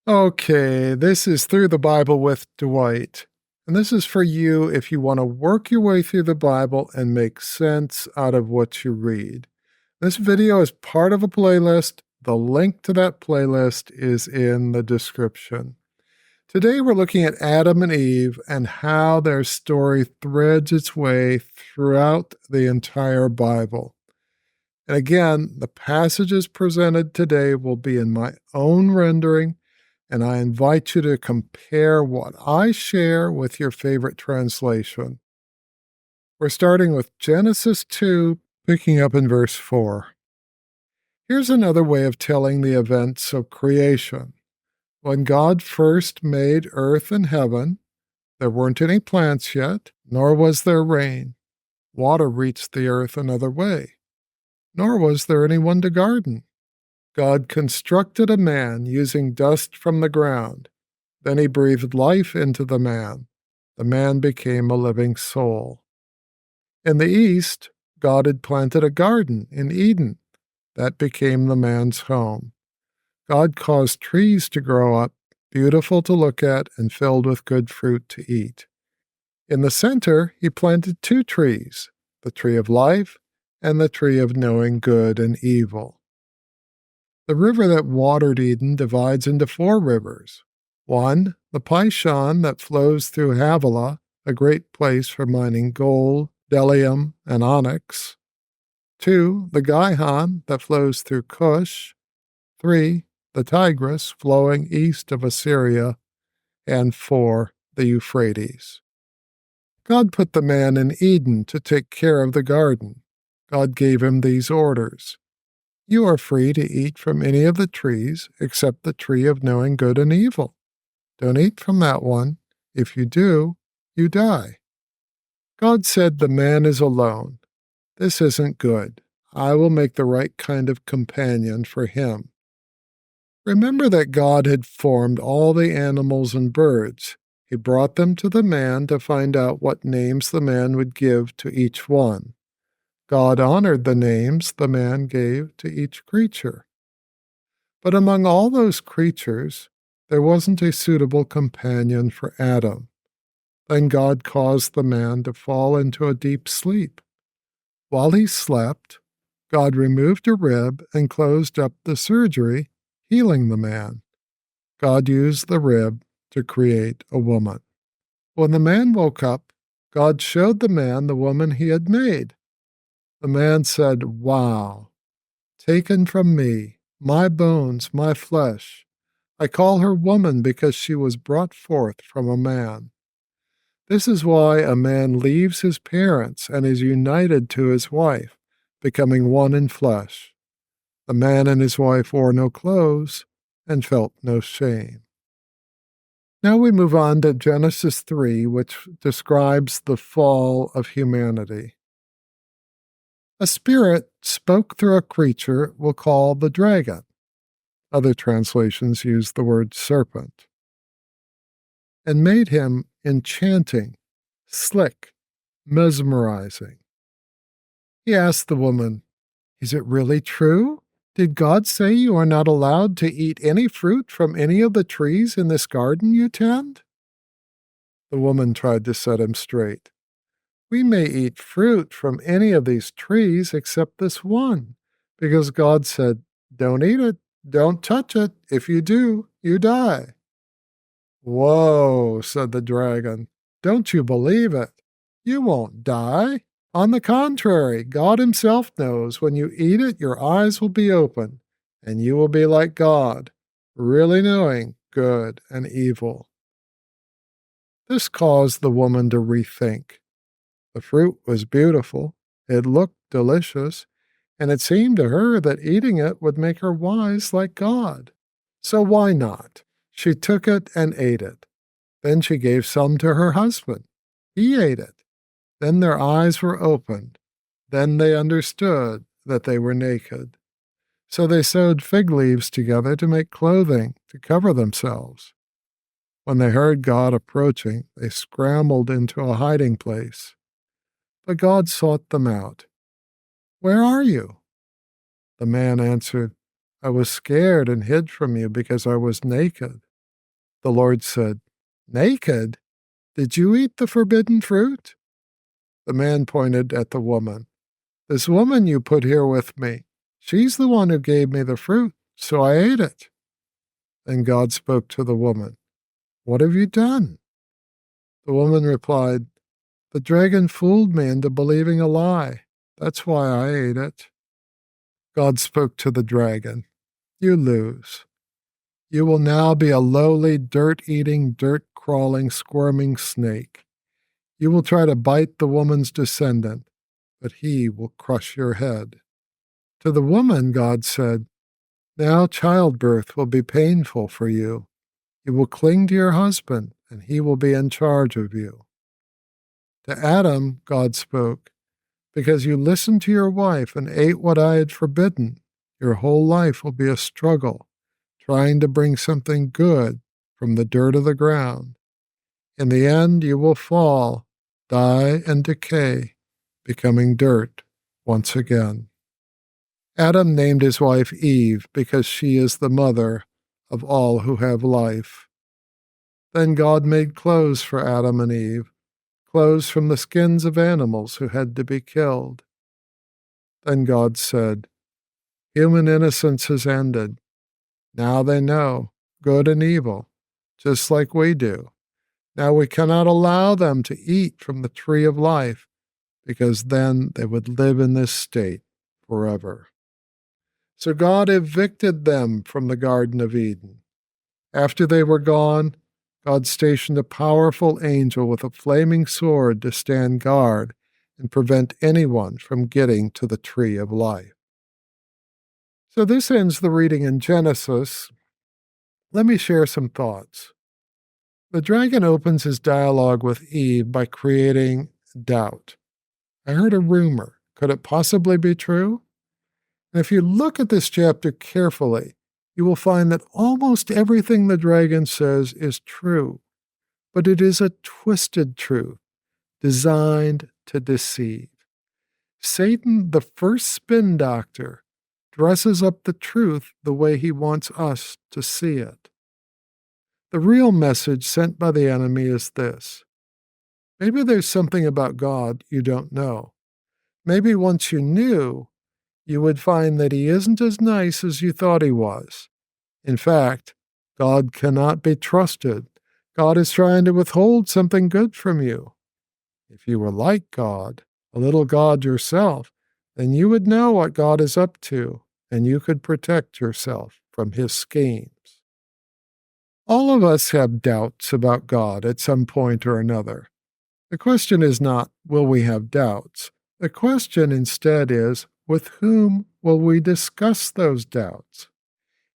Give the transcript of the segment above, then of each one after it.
Okay, this is Through the Bible with Dwight. And this is for you if you want to work your way through the Bible and make sense out of what you read. This video is part of a playlist. The link to that playlist is in the description. Today we're looking at Adam and Eve and how their story threads its way throughout the entire Bible. And again, the passages presented today will be in my own rendering, and I invite you to compare what I share with your favorite translation. We're starting with Genesis 2, picking up in verse 4. Here's another way of telling the events of creation. When God first made earth and heaven, there weren't any plants yet, nor was there rain. Water reached the earth another way, nor was there anyone to garden. God constructed a man using dust from the ground. Then he breathed life into the man. The man became a living soul. In the east, God had planted a garden in Eden. That became the man's home. God caused trees to grow up, beautiful to look at and filled with good fruit to eat. In the center, he planted two trees, the tree of life and the tree of knowing good and evil. The river that watered Eden divides into four rivers. One, the Pishon that flows through Havilah, a great place for mining gold, bdellium, and onyx. 2, the Gihon that flows through Cush. 3, the Tigris flowing east of Assyria. And 4, the Euphrates. God put the man in Eden to take care of the garden. God gave him these orders. You are free to eat from any of the trees except the tree of knowing good and evil. Don't eat from that one. If you do, you die. God said, the man is alone. This isn't good. I will make the right kind of companion for him. Remember that God had formed all the animals and birds. He brought them to the man to find out what names the man would give to each one. God honored the names the man gave to each creature. But among all those creatures, there wasn't a suitable companion for Adam. Then God caused the man to fall into a deep sleep. While he slept, God removed a rib and closed up the surgery, healing the man. God used the rib to create a woman. When the man woke up, God showed the man the woman he had made. The man said, "Wow, taken from me, my bones, my flesh. I call her woman because she was brought forth from a man." This is why a man leaves his parents and is united to his wife, becoming one in flesh. The man and his wife wore no clothes and felt no shame. Now we move on to Genesis 3, which describes the fall of humanity. A spirit spoke through a creature we'll call the dragon. Other translations use the word serpent. And made him enchanting, slick, mesmerizing. He asked the woman, "Is it really true? Did God say you are not allowed to eat any fruit from any of the trees in this garden you tend?" The woman tried to set him straight. "We may eat fruit from any of these trees except this one, because God said, 'Don't eat it, don't touch it. If you do, you die.'" "Whoa," said the dragon. "Don't you believe it? You won't die. On the contrary, God himself knows when you eat it, your eyes will be open, and you will be like God, really knowing good and evil." This caused the woman to rethink. The fruit was beautiful, it looked delicious, and it seemed to her that eating it would make her wise like God. So why not? She took it and ate it. Then she gave some to her husband. He ate it. Then their eyes were opened. Then they understood that they were naked. So they sewed fig leaves together to make clothing to cover themselves. When they heard God approaching, they scrambled into a hiding place. But God sought them out. "Where are you?" The man answered, "I was scared and hid from you because I was naked. The Lord said, "Naked? Did you eat the forbidden fruit?" The man pointed at the woman. "This woman you put here with me, she's the one who gave me the fruit, so I ate it." Then God spoke to the woman, "What have you done?" The woman replied, "The dragon fooled me into believing a lie. That's why I ate it." God spoke to the dragon, "You lose. You will now be a lowly, dirt-eating, dirt-crawling, squirming snake. You will try to bite the woman's descendant, but he will crush your head." To the woman, God said, "Now childbirth will be painful for you. You will cling to your husband, and he will be in charge of you." To Adam, God spoke, "Because you listened to your wife and ate what I had forbidden, your whole life will be a struggle, trying to bring something good from the dirt of the ground. In the end, you will fall, die, and decay, becoming dirt once again." Adam named his wife Eve because she is the mother of all who have life. Then God made clothes for Adam and Eve, clothes from the skins of animals who had to be killed. Then God said, "Human innocence has ended. Now they know good and evil, just like we do. Now we cannot allow them to eat from the tree of life, because then they would live in this state forever." So God evicted them from the Garden of Eden. After they were gone, God stationed a powerful angel with a flaming sword to stand guard and prevent anyone from getting to the tree of life. So this ends the reading in Genesis. Let me share some thoughts. The dragon opens his dialogue with Eve by creating doubt. I heard a rumor. Could it possibly be true? And if you look at this chapter carefully, you will find that almost everything the dragon says is true, but it is a twisted truth designed to deceive. Satan, the first spin doctor, dresses up the truth the way he wants us to see it. The real message sent by the enemy is this: maybe there's something about God you don't know. Maybe once you knew, you would find that he isn't as nice as you thought he was. In fact, God cannot be trusted. God is trying to withhold something good from you. If you were like God, a little God yourself, then you would know what God is up to, and you could protect yourself from his schemes. All of us have doubts about God at some point or another. The question is not, will we have doubts? The question instead is, with whom will we discuss those doubts?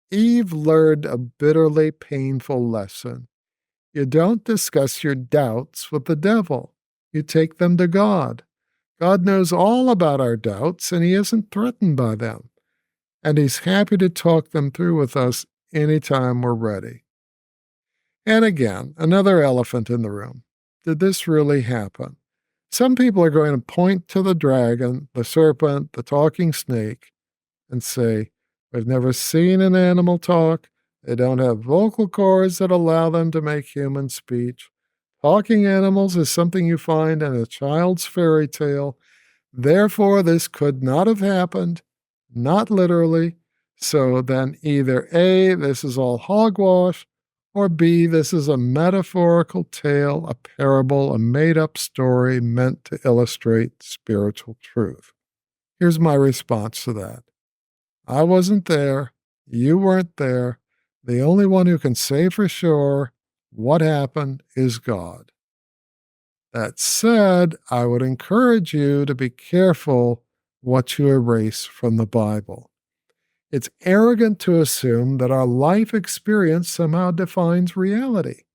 Eve learned a bitterly painful lesson. You don't discuss your doubts with the devil. You take them to God. God knows all about our doubts, and he isn't threatened by them. And he's happy to talk them through with us anytime we're ready. And again, another elephant in the room. Did this really happen? Some people are going to point to the dragon, the serpent, the talking snake, and say, "We've never seen an animal talk. They don't have vocal cords that allow them to make human speech. Talking animals is something you find in a child's fairy tale. Therefore, this could not have happened, not literally. So then either A, this is all hogwash, or B, this is a metaphorical tale, a parable, a made-up story meant to illustrate spiritual truth." Here's my response to that. I wasn't there. You weren't there. The only one who can say for sure what happened is God. That said, I would encourage you to be careful what you erase from the Bible. It's arrogant to assume that our life experience somehow defines reality.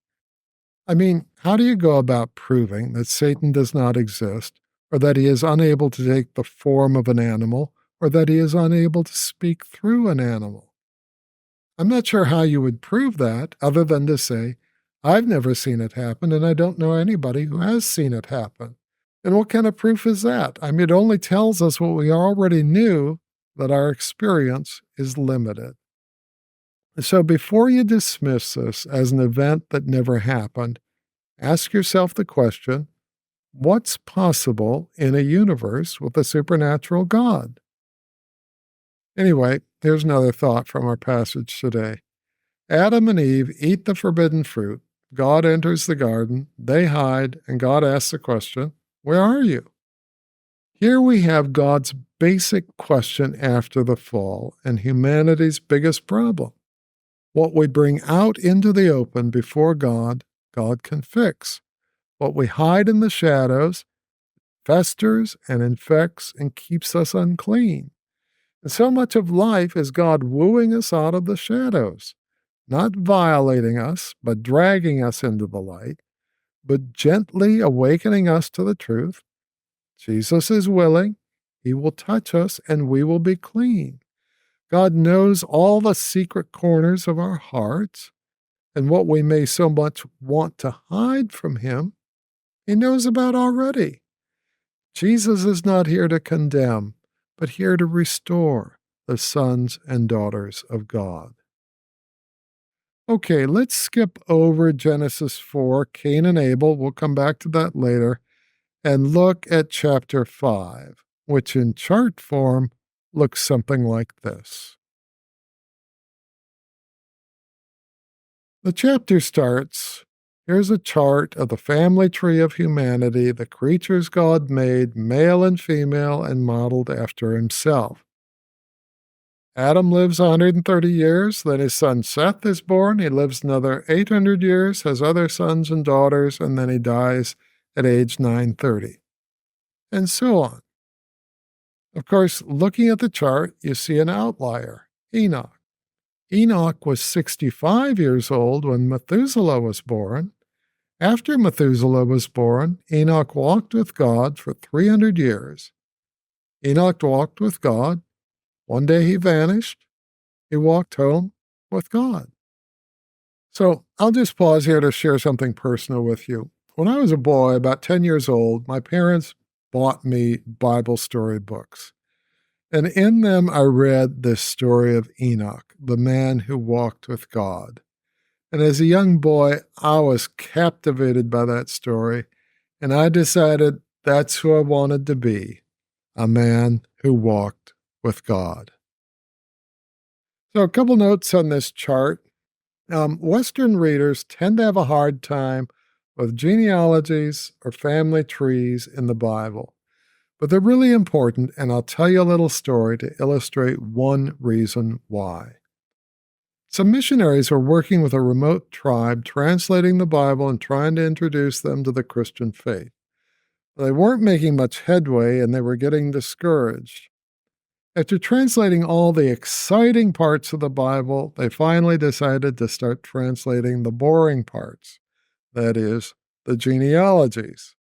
I mean, how do you go about proving that Satan does not exist, or that he is unable to take the form of an animal, or that he is unable to speak through an animal? I'm not sure how you would prove that, other than to say, I've never seen it happen, and I don't know anybody who has seen it happen. And what kind of proof is that? I mean, it only tells us what we already knew, that our experience is limited. So before you dismiss this as an event that never happened, ask yourself the question, what's possible in a universe with a supernatural God? Anyway, here's another thought from our passage today. Adam and Eve eat the forbidden fruit. God enters the garden. They hide, and God asks the question, where are you? Here we have God's basic question after the fall and humanity's biggest problem. What we bring out into the open before God, God can fix. What we hide in the shadows festers and infects and keeps us unclean. And so much of life is God wooing us out of the shadows, not violating us, but dragging us into the light, but gently awakening us to the truth. Jesus is willing. He will touch us and we will be clean. God knows all the secret corners of our hearts and what we may so much want to hide from Him, He knows about already. Jesus is not here to condemn, but here to restore the sons and daughters of God. Okay, let's skip over Genesis 4, Cain and Abel. We'll come back to that later. And look at chapter 5, which in chart form looks something like this. The chapter starts, here's a chart of the family tree of humanity, the creatures God made, male and female, and modeled after Himself. Adam lives 130 years, then his son Seth is born. He lives another 800 years, has other sons and daughters, and then he dies at age 930. And so on. Of course, looking at the chart, you see an outlier, Enoch. Enoch was 65 years old when Methuselah was born. After Methuselah was born, Enoch walked with God for 300 years. Enoch walked with God. One day he vanished. He walked home with God. So I'll just pause here to share something personal with you. When I was a boy, about 10 years old, my parents bought me Bible story books. And in them, I read this story of Enoch, the man who walked with God. And as a young boy, I was captivated by that story. And I decided that's who I wanted to be, a man who walked with God. So a couple notes on this chart. Western readers tend to have a hard time with genealogies or family trees in the Bible. But they're really important, and I'll tell you a little story to illustrate one reason why. Some missionaries were working with a remote tribe, translating the Bible and trying to introduce them to the Christian faith. They weren't making much headway, and they were getting discouraged. After translating all the exciting parts of the Bible, they finally decided to start translating the boring parts, that is, the genealogies.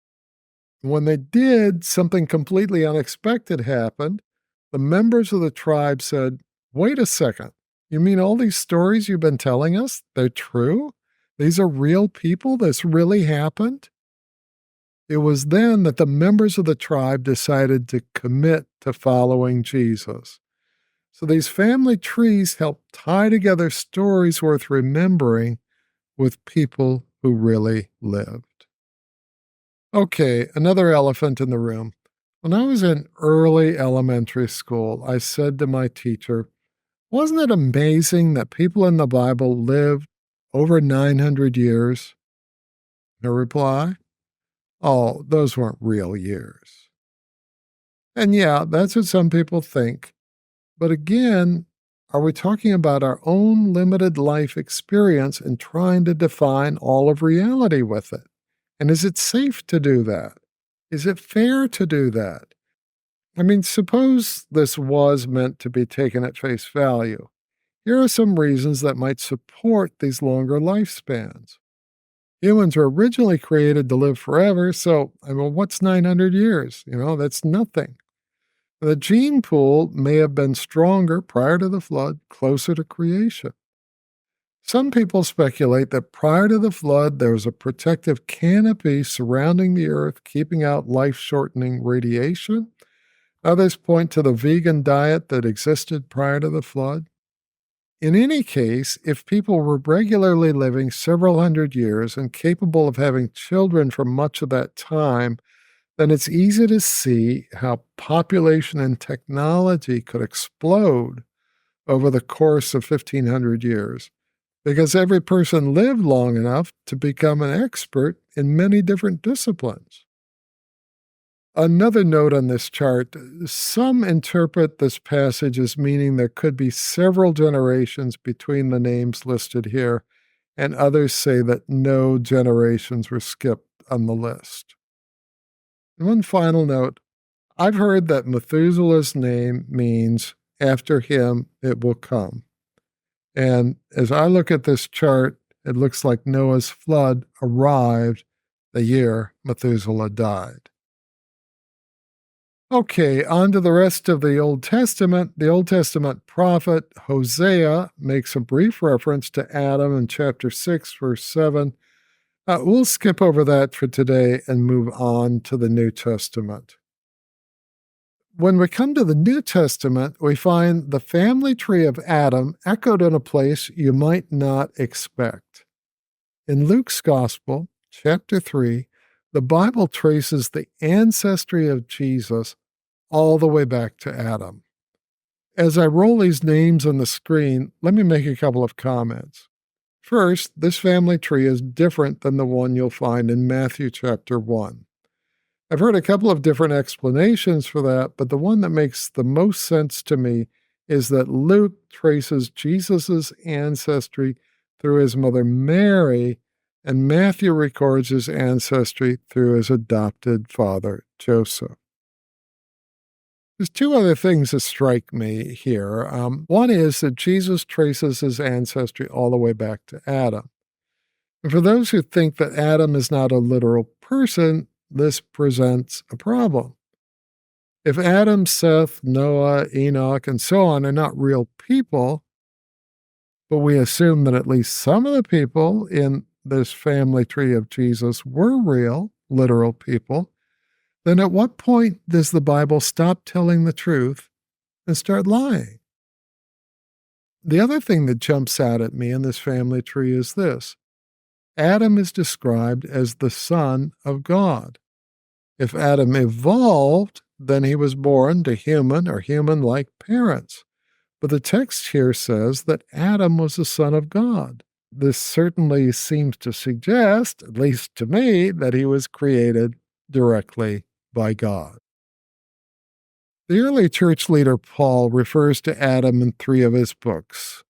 When they did, something completely unexpected happened. The members of the tribe said, "Wait a second. You mean all these stories you've been telling us, they're true? These are real people? This really happened?" It was then that the members of the tribe decided to commit to following Jesus. So these family trees help tie together stories worth remembering with people who really lived. Okay, another elephant in the room. When I was in early elementary school, I said to my teacher, "Wasn't it amazing that people in the Bible lived over 900 years?" Her reply, "Oh, those weren't real years." And yeah, that's what some people think. But again, are we talking about our own limited life experience and trying to define all of reality with it? And is it safe to do that? Is it fair to do that? I mean, suppose this was meant to be taken at face value. Here are some reasons that might support these longer lifespans. Humans were originally created to live forever, so, what's 900 years? That's nothing. The gene pool may have been stronger prior to the flood, closer to creation. Some people speculate that prior to the flood, there was a protective canopy surrounding the earth, keeping out life-shortening radiation. Others point to the vegan diet that existed prior to the flood. In any case, if people were regularly living several hundred years and capable of having children for much of that time, then it's easy to see how population and technology could explode over the course of 1,500 years, because every person lived long enough to become an expert in many different disciplines. Another note on this chart, some interpret this passage as meaning there could be several generations between the names listed here, and others say that no generations were skipped on the list. And one final note, I've heard that Methuselah's name means after him it will come. And as I look at this chart, it looks like Noah's flood arrived the year Methuselah died. Okay, on to the rest of the Old Testament. The Old Testament prophet Hosea makes a brief reference to Adam in chapter 6, verse 7. We'll skip over that for today and move on to the New Testament. When we come to the New Testament, we find the family tree of Adam echoed in a place you might not expect. In Luke's Gospel, chapter 3, the Bible traces the ancestry of Jesus all the way back to Adam. As I roll these names on the screen, let me make a couple of comments. First, this family tree is different than the one you'll find in Matthew chapter 1. I've heard a couple of different explanations for that, but the one that makes the most sense to me is that Luke traces Jesus' ancestry through his mother Mary, and Matthew records his ancestry through his adopted father, Joseph. There's two other things that strike me here. One is that Jesus traces his ancestry all the way back to Adam. And for those who think that Adam is not a literal person, this presents a problem. If Adam, Seth, Noah, Enoch, and so on are not real people, but we assume that at least some of the people in this family tree of Jesus were real, literal people, then at what point does the Bible stop telling the truth and start lying? The other thing that jumps out at me in this family tree is this. Adam is described as the son of God. If Adam evolved, then he was born to human or human-like parents. But the text here says that Adam was the son of God. This certainly seems to suggest, at least to me, that he was created directly by God. The early church leader Paul refers to Adam in 3 of his books.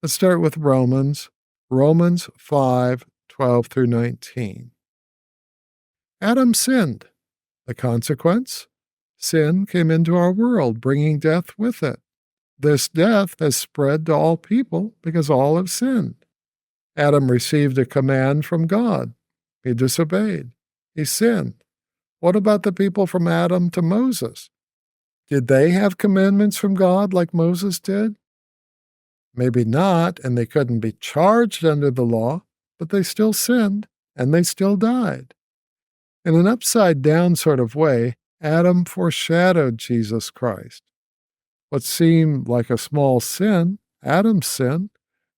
Let's start with Romans 5:12 through 19. Adam sinned. The consequence? Sin came into our world, bringing death with it. This death has spread to all people because all have sinned. Adam received a command from God. He disobeyed. He sinned. What about the people from Adam to Moses? Did they have commandments from God like Moses did? Maybe not, and they couldn't be charged under the law, but they still sinned, and they still died. In an upside-down sort of way, Adam foreshadowed Jesus Christ. What seemed like a small sin, Adam's sin,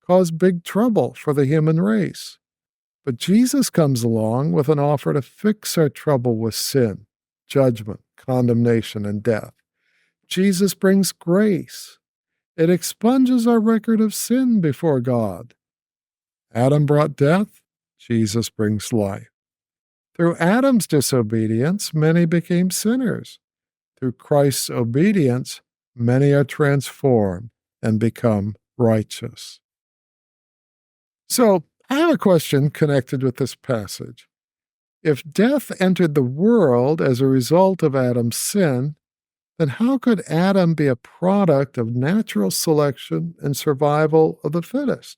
caused big trouble for the human race. But Jesus comes along with an offer to fix our trouble with sin, judgment, condemnation, and death. Jesus brings grace. It expunges our record of sin before God. Adam brought death. Jesus brings life. Through Adam's disobedience, many became sinners. Through Christ's obedience, many are transformed and become righteous. So, I have a question connected with this passage. If death entered the world as a result of Adam's sin, then how could Adam be a product of natural selection and survival of the fittest?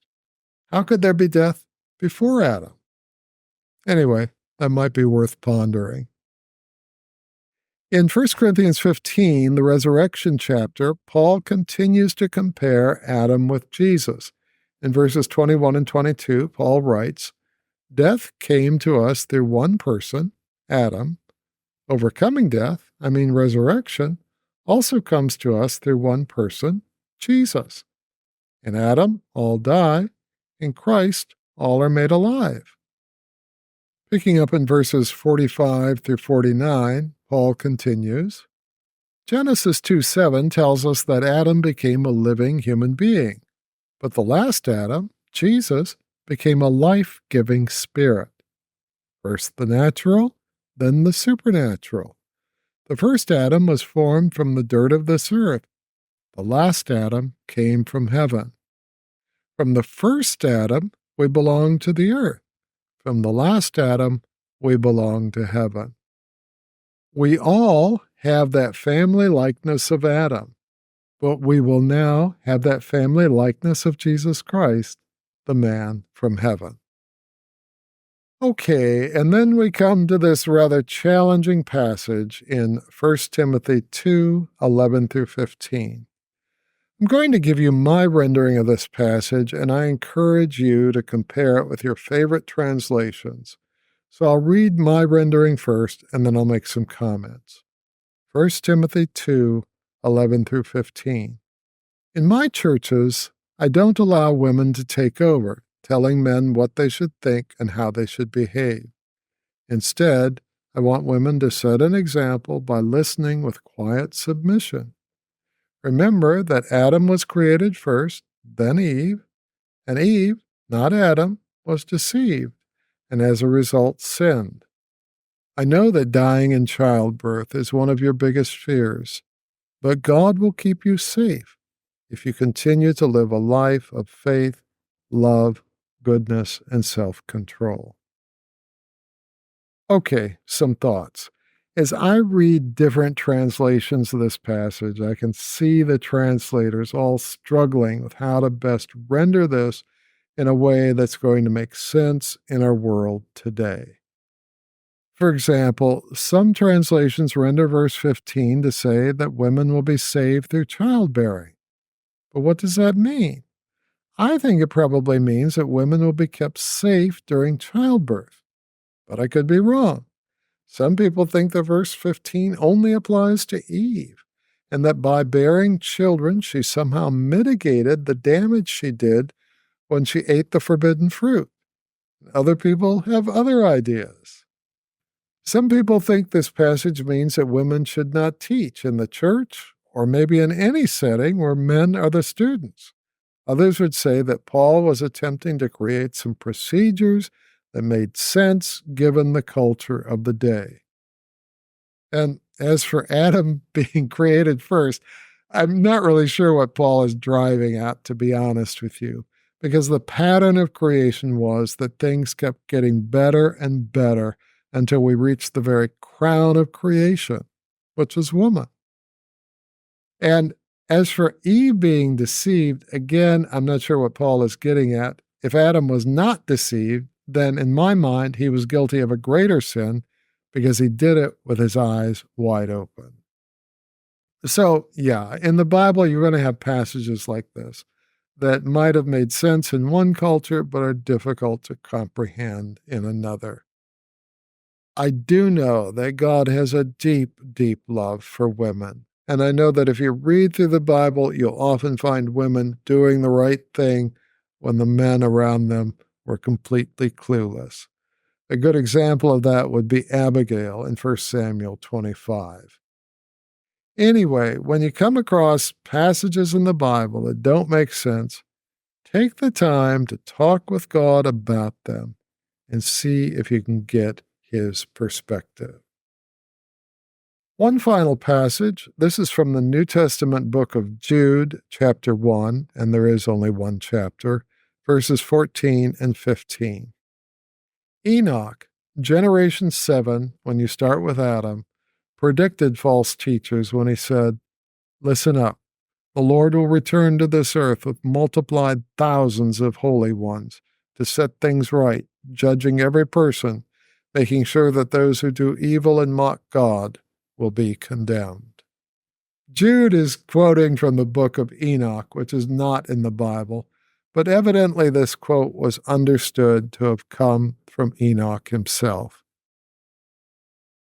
How could there be death before Adam? Anyway, that might be worth pondering. In 1 Corinthians 15, the resurrection chapter, Paul continues to compare Adam with Jesus. In verses 21 and 22, Paul writes, "Death came to us through one person, Adam. Overcoming death, resurrection, also comes to us through one person, Jesus. In Adam, all die. In Christ, all are made alive. Picking up in verses 45 through 49, Paul continues, Genesis 2:7 tells us that Adam became a living human being, but the last Adam, Jesus, became a life-giving spirit. First the natural, then the supernatural. The first Adam was formed from the dirt of this earth. The last Adam came from heaven. From the first Adam, we belong to the earth. From the last Adam, we belong to heaven. We all have that family likeness of Adam, but we will now have that family likeness of Jesus Christ, the man from heaven. Okay, and then we come to this rather challenging passage in 1 Timothy 2:11 through 15. I'm going to give you my rendering of this passage, and I encourage you to compare it with your favorite translations. So I'll read my rendering first, and then I'll make some comments. 1 Timothy 2:11 through 15. In my churches, I don't allow women to take over, telling men what they should think and how they should behave. Instead, I want women to set an example by listening with quiet submission. Remember that Adam was created first, then Eve, and Eve, not Adam, was deceived, and as a result sinned. I know that dying in childbirth is one of your biggest fears, but God will keep you safe if you continue to live a life of faith, love, goodness, and self-control. Okay, some thoughts. As I read different translations of this passage, I can see the translators all struggling with how to best render this in a way that's going to make sense in our world today. For example, some translations render verse 15 to say that women will be saved through childbearing. But what does that mean? I think it probably means that women will be kept safe during childbirth. But I could be wrong. Some people think that verse 15 only applies to Eve, and that by bearing children, she somehow mitigated the damage she did when she ate the forbidden fruit. Other people have other ideas. Some people think this passage means that women should not teach in the church, or maybe in any setting where men are the students. Others would say that Paul was attempting to create some procedures that made sense given the culture of the day. And as for Adam being created first, I'm not really sure what Paul is driving at, to be honest with you, because the pattern of creation was that things kept getting better and better until we reached the very crown of creation, which was woman. And as for Eve being deceived, again, I'm not sure what Paul is getting at. If Adam was not deceived, then in my mind, he was guilty of a greater sin because he did it with his eyes wide open. So, yeah, in the Bible, you're going to have passages like this that might have made sense in one culture, but are difficult to comprehend in another. I do know that God has a deep, deep love for women. And I know that if you read through the Bible, you'll often find women doing the right thing when the men around them were completely clueless. A good example of that would be Abigail in 1 Samuel 25. Anyway, when you come across passages in the Bible that don't make sense, take the time to talk with God about them and see if you can get his perspective. One final passage. This is from the New Testament book of Jude, chapter 1, and there is only one chapter, verses 14 and 15. Enoch, generation 7, when you start with Adam, predicted false teachers when he said, "Listen up, the Lord will return to this earth with multiplied thousands of holy ones to set things right, judging every person, making sure that those who do evil and mock God will be condemned." Jude is quoting from the book of Enoch, which is not in the Bible, but evidently this quote was understood to have come from Enoch himself.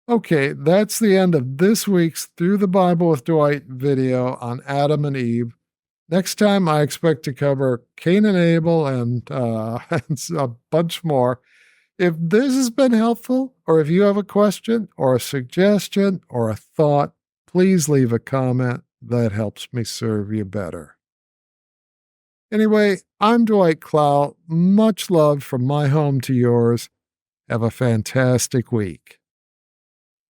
Okay, that's the end of this week's Through the Bible with Dwight video on Adam and Eve. Next time, I expect to cover Cain and Abel and, and a bunch more. If this has been helpful, or if you have a question or a suggestion or a thought, please leave a comment. That helps me serve you better. Anyway, I'm Dwight Clout. Much love from my home to yours. Have a fantastic week.